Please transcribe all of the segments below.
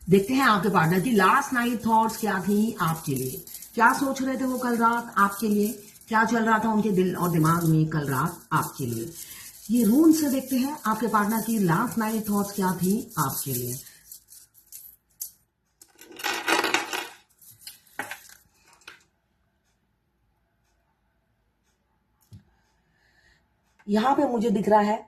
देखते हैं आपके पार्टनर की लास्ट नाइट थॉट्स क्या थी आपके लिए। क्या सोच रहे थे वो कल रात आपके लिए, क्या चल रहा था उनके दिल और दिमाग में कल रात आपके लिए। ये रून से देखते हैं आपके पार्टनर की लास्ट नाइट थॉट्स क्या थी आपके लिए। यहां पे मुझे दिख रहा है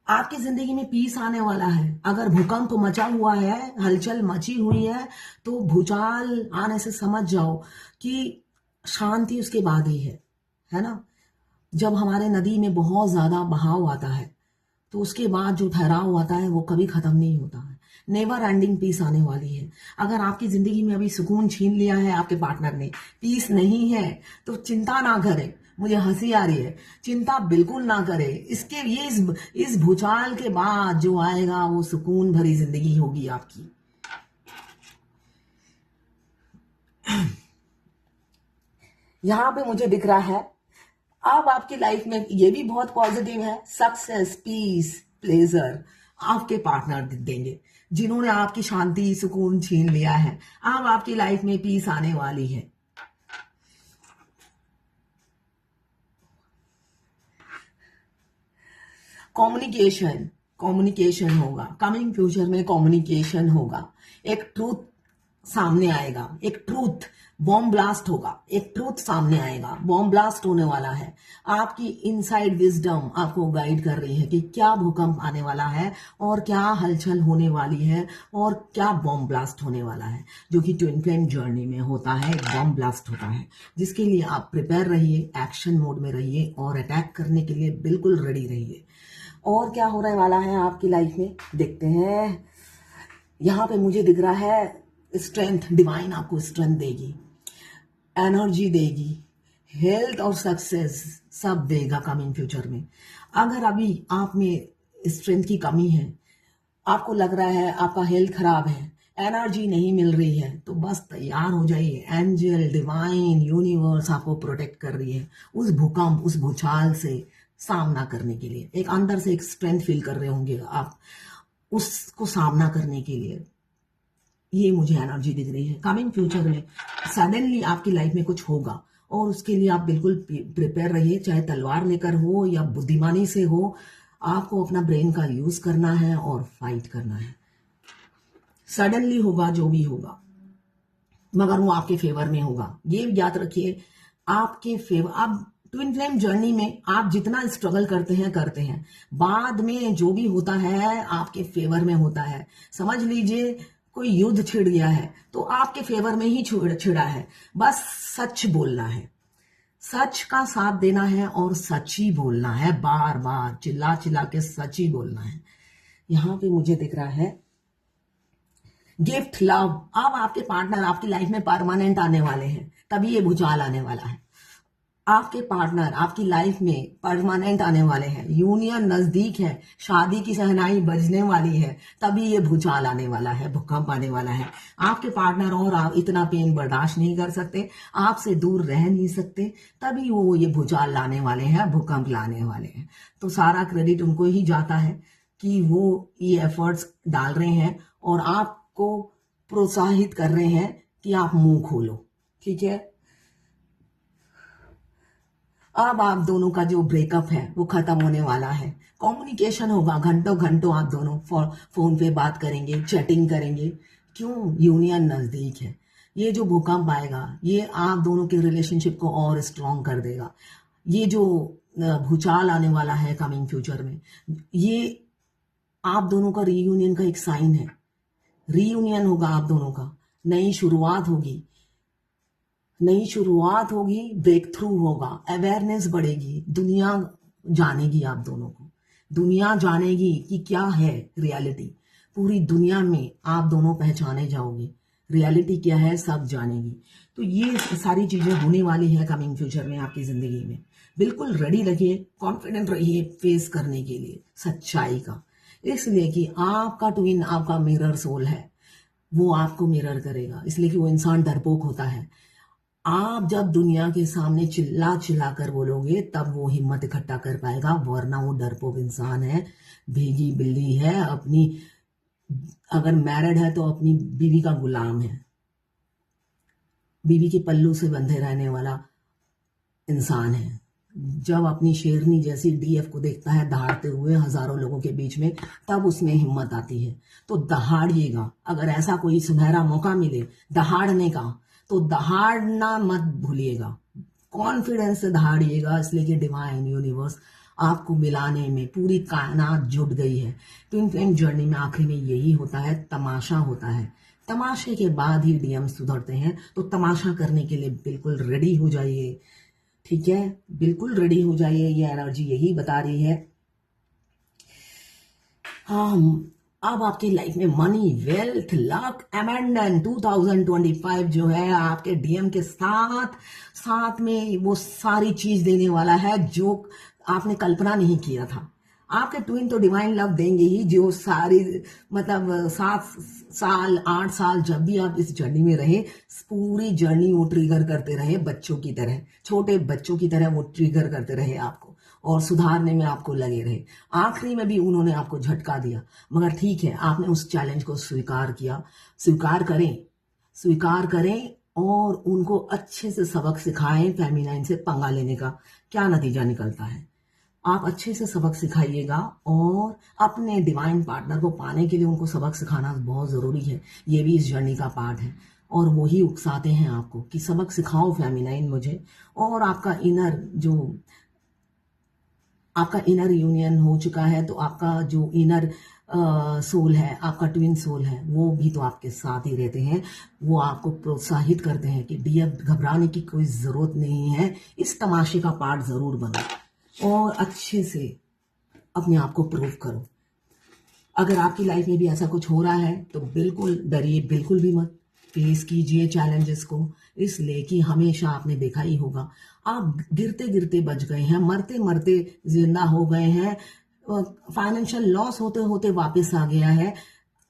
आपकी जिंदगी में पीस आने वाला है। अगर भूकंप मचा हुआ है, हलचल मची हुई है, तो भूचाल आने से समझ जाओ कि शांति उसके बाद ही है ना। जब हमारे नदी में बहुत ज्यादा बहाव आता है तो उसके बाद जो ठहराव आता है वो कभी खत्म नहीं होता है। नेवर एंडिंग पीस आने वाली है। अगर आपकी जिंदगी में अभी सुकून छीन लिया है आपके पार्टनर ने, पीस नहीं है, तो चिंता ना करें। मुझे हंसी आ रही है, चिंता बिल्कुल ना करे। इसके ये इस भूचाल के बाद जो आएगा वो सुकून भरी जिंदगी होगी आपकी। यहां पे मुझे दिख रहा है अब आपकी लाइफ में ये भी बहुत पॉजिटिव है। सक्सेस, पीस, प्लेजर आपके पार्टनर देंगे जिन्होंने आपकी शांति सुकून छीन लिया है। अब आपकी लाइफ में पीस आने वाली है। कम्युनिकेशन होगा। कमिंग फ्यूचर में कम्युनिकेशन होगा। एक ट्रूथ सामने आएगा, एक ट्रूथ बॉम्ब ब्लास्ट होगा, एक ट्रूथ सामने आएगा, बॉम्ब ब्लास्ट होने वाला है। आपकी इनसाइड विजडम आपको गाइड कर रही है कि क्या भूकंप आने वाला है और क्या हलचल होने वाली है और क्या बॉम्ब ब्लास्ट होने वाला है, जो कि ट्विन फ्लेम जर्नी में होता है। बॉम्ब ब्लास्ट होता है जिसके लिए आप प्रिपेयर रहिए, एक्शन मोड में रहिए और अटैक करने के लिए बिल्कुल रेडी रहिए। और क्या होने वाला है आपकी लाइफ में देखते हैं। यहां पे मुझे दिख रहा है स्ट्रेंथ, डिवाइन आपको स्ट्रेंथ देगी, एनर्जी देगी, हेल्थ और सक्सेस सब देगा कमिंग फ्यूचर में। अगर अभी आप में स्ट्रेंथ की कमी है, आपको लग रहा है आपका हेल्थ खराब है, एनर्जी नहीं मिल रही है, तो बस तैयार हो जाइए। एंजल, डिवाइन, यूनिवर्स आपको प्रोटेक्ट कर रही है उस भूकंप, उस भूचाल से सामना करने के लिए। एक अंदर से एक स्ट्रेंथ फील कर रहे होंगे आप उसको सामना करने के लिए। ये मुझे एनर्जी दिख रही है। कमिंग फ्यूचर में सडनली आपकी लाइफ में कुछ होगा और उसके लिए आप बिल्कुल प्रिपेयर रहिए, चाहे तलवार लेकर हो या बुद्धिमानी से हो। आपको अपना ब्रेन का यूज करना है और फाइट करना है। सडनली होगा जो भी होगा, मगर वो आपके फेवर में होगा। ये याद रखिए, आपके फेवर। अब ट्विन फ्लेम जर्नी में आप जितना स्ट्रगल करते हैं, बाद में जो भी होता है आपके फेवर में होता है। समझ लीजिए कोई युद्ध छिड़ गया है तो आपके फेवर में ही छिड़ा है। बस सच बोलना है, सच का साथ देना है और सच ही बोलना है। बार बार चिल्ला चिल्ला के सच ही बोलना है। यहां पे मुझे दिख रहा है गिफ्ट, लव। अब आपके पार्टनर आपकी लाइफ में परमानेंट आने वाले हैं, तभी ये भूचाल आने वाला है। आपके पार्टनर आपकी लाइफ में परमानेंट आने वाले हैं। यूनियन नजदीक है, शादी की शहनाई बजने वाली है, तभी ये भूचाल आने वाला है, भूकंप आने वाला है। आपके पार्टनर और आप इतना पेन बर्दाश्त नहीं कर सकते, आपसे दूर रह नहीं सकते, तभी वो ये भूचाल लाने वाले हैं, भूकंप लाने वाले हैं। तो सारा क्रेडिट उनको ही जाता है कि वो ये एफर्ट्स डाल रहे हैं और आपको प्रोत्साहित कर रहे हैं कि आप मुंह खोलो। ठीक है, अब आप दोनों का जो ब्रेकअप है वो खत्म होने वाला है। कम्युनिकेशन होगा, घंटों घंटों आप दोनों फोन पे बात करेंगे, चैटिंग करेंगे। क्यों? यूनियन नजदीक है। ये जो भूकंप आएगा ये आप दोनों के रिलेशनशिप को और स्ट्रांग कर देगा। ये जो भूचाल आने वाला है कमिंग फ्यूचर में, ये आप दोनों का रीयूनियन का एक साइन है। रीयूनियन होगा आप दोनों का, नई शुरुआत होगी, नई शुरुआत होगी, ब्रेक थ्रू होगा, अवेयरनेस बढ़ेगी, दुनिया जानेगी आप दोनों को। दुनिया जानेगी कि क्या है रियलिटी। पूरी दुनिया में आप दोनों पहचाने जाओगे, रियलिटी क्या है सब जानेगी। तो ये सारी चीजें होने वाली है कमिंग फ्यूचर में आपकी जिंदगी में। बिल्कुल रेडी रहिए, कॉन्फिडेंट रहिए फेस करने के लिए सच्चाई का। इसलिए कि आपका ट्विन आपका मिरर सोल है, वो आपको मिरर करेगा, इसलिए कि वो इंसान डरपोक होता है। आप जब दुनिया के सामने चिल्ला चिल्ला कर बोलोगे तब वो हिम्मत इकट्ठा कर पाएगा, वरना वो डरपोक इंसान है, भीगी बिल्ली है, अगर मैरिड है तो अपनी बीवी का गुलाम है, बीवी के पल्लू से बंधे रहने वाला इंसान है। जब अपनी शेरनी जैसी डीएफ को देखता है दहाड़ते हुए हजारों लोगों के बीच में, तब उसमें हिम्मत आती है। तो दहाड़िएगा, अगर ऐसा कोई सुनहरा मौका मिले दहाड़ने का तो दहाड़ना मत भूलिएगा, कॉन्फिडेंस से दहाड़िएगा, इसलिए कि डिवाइन यूनिवर्स आपको मिलाने में पूरी कायनात जुट गई है। ट्विन फ्लेम जर्नी में आखिर में यही होता है, तमाशा होता है। तमाशे के बाद ही डीएम सुधरते हैं, तो तमाशा करने के लिए बिल्कुल रेडी हो जाइए, ठीक है, बिल्कुल रेडी हो जाइए। ये एनर्जी यही बता रही है। अब आपकी लाइफ में मनी, वेल्थ, लक, अमेंडन 2025 जो है आपके डीएम के साथ में वो सारी चीज देने वाला है जो आपने कल्पना नहीं किया था। आपके ट्विन तो डिवाइन लव देंगे ही, जो सारी मतलब 7 साल 8 साल जब भी आप इस जर्नी में रहे, पूरी जर्नी वो ट्रिगर करते रहे, बच्चों की तरह, छोटे बच्चों की तरह वो ट्रिगर करते रहे आपको और सुधारने में आपको लगे रहे। आखिरी में भी उन्होंने आपको झटका दिया, मगर ठीक है, आपने उस चैलेंज को स्वीकार किया। स्वीकार करें और उनको अच्छे से सबक सिखाएं। फेमिनाइन से पंगा लेने का क्या नतीजा निकलता है? आप अच्छे से सबक सिखाइएगा और अपने डिवाइन पार्टनर को पाने के लिए उनको सबक सिखाना बहुत ज़रूरी है। ये भी इस जर्नी का पार्ट है और वही उकसाते हैं आपको कि सबक सिखाओ फेमिनाइन मुझे। और आपका इनर यूनियन हो चुका है, तो आपका जो इनर सोल है, आपका ट्विन सोल है, वो भी तो आपके साथ ही रहते हैं। वो आपको प्रोत्साहित करते हैं कि डीएफ घबराने की कोई ज़रूरत नहीं है, इस तमाशे का पार्ट ज़रूर बनो और अच्छे से अपने आप को प्रूव करो। अगर आपकी लाइफ में भी ऐसा कुछ हो रहा है तो बिल्कुल डरिए, बिल्कुल भी मत। फेस कीजिए चैलेंजेस को, इसलिए कि हमेशा आपने देखा ही होगा, आप गिरते गिरते बच गए हैं, मरते मरते जिंदा हो गए हैं, फाइनेंशियल लॉस होते होते वापस आ गया है।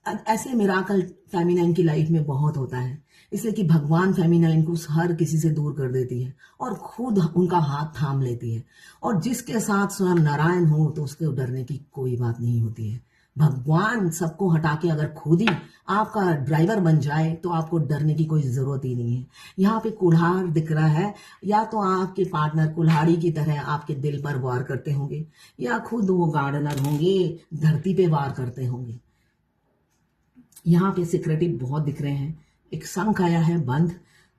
ऐसे मिराकल फेमिनाइन की लाइफ में बहुत होता है, इसलिए कि भगवान फेमिनाइन को हर किसी से दूर कर देती है और खुद उनका हाथ थाम लेती है। और जिसके साथ स्वयं नारायण हो तो उसके डरने की कोई बात नहीं होती है। भगवान सबको हटा के अगर खुद ही आपका ड्राइवर बन जाए तो आपको डरने की कोई जरूरत ही नहीं है। यहाँ पे कुल्हाड़ दिख रहा है, या तो आपके पार्टनर कुल्हाड़ी की तरह आपके दिल पर वार करते होंगे, या खुद वो गार्डनर होंगे, धरती पे वार करते होंगे। यहाँ पे सिक्रेटिव बहुत दिख रहे हैं। एक शंख आया है बंद,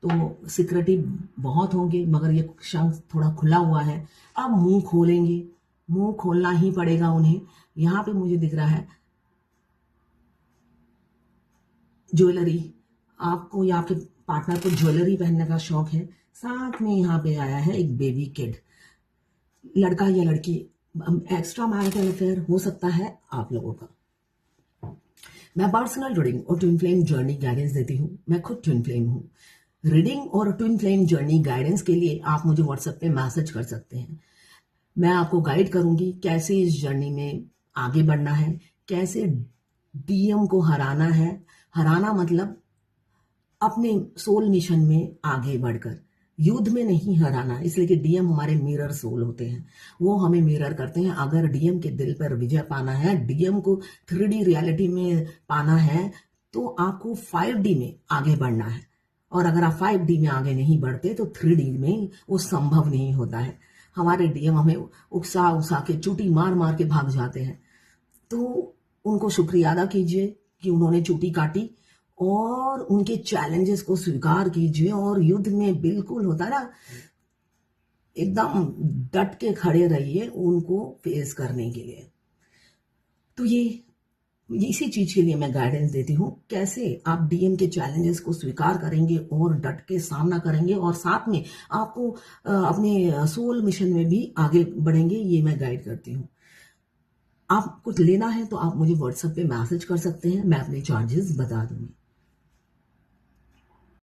तो सिक्रेटिव बहुत होंगे, मगर ये शंख थोड़ा खुला हुआ है। अब मुंह खोलेंगे, मुंह खोलना ही पड़ेगा उन्हें। यहाँ पे मुझे दिख रहा है ज्वेलरी, आपको या आपके पार्टनर को ज्वेलरी पहनने का शौक है। साथ में यहाँ पे आया है एक बेबी किड, लड़का या लड़की। एक्स्ट्रा मैरिटल अफेयर हो सकता है आप लोगों का। मैं पर्सनल रीडिंग और ट्विन फ्लेम जर्नी गाइडेंस देती हूँ। मैं खुद ट्विन फ्लेम हूँ। रीडिंग और ट्विन फ्लेम जर्नी गाइडेंस के लिए आप मुझे व्हाट्सएप पे मैसेज कर सकते हैं। मैं आपको गाइड करूंगी कैसे इस जर्नी में आगे बढ़ना है, कैसे डीएम को हराना है। हराना मतलब अपने सोल मिशन में आगे बढ़कर, युद्ध में नहीं हराना, इसलिए कि डीएम हमारे मिरर सोल होते हैं, वो हमें मिरर करते हैं। अगर डीएम के दिल पर विजय पाना है, डीएम को 3D रियलिटी में पाना है, तो आपको 5D में आगे बढ़ना है। और अगर आप 5D में आगे नहीं बढ़ते तो 3D में वो संभव नहीं होता है। हमारे डीएम हमें उकसा के चूटी मार मार के भाग जाते हैं, तो उनको शुक्रिया अदा कीजिए कि उन्होंने चूटी काटी, और उनके चैलेंजेस को स्वीकार कीजिए और युद्ध में बिल्कुल होता ना, एकदम डट के खड़े रहिए उनको फेस करने के लिए। तो ये इसी चीज के लिए मैं गाइडेंस देती हूँ, कैसे आप डीएम के चैलेंजेस को स्वीकार करेंगे और डट के सामना करेंगे, और साथ में आपको अपने सोल मिशन में भी आगे बढ़ेंगे, ये मैं गाइड करती हूँ। आप कुछ लेना है तो आप मुझे व्हाट्सएप पे मैसेज कर सकते हैं, मैं अपने चार्जेस बता दूंगी।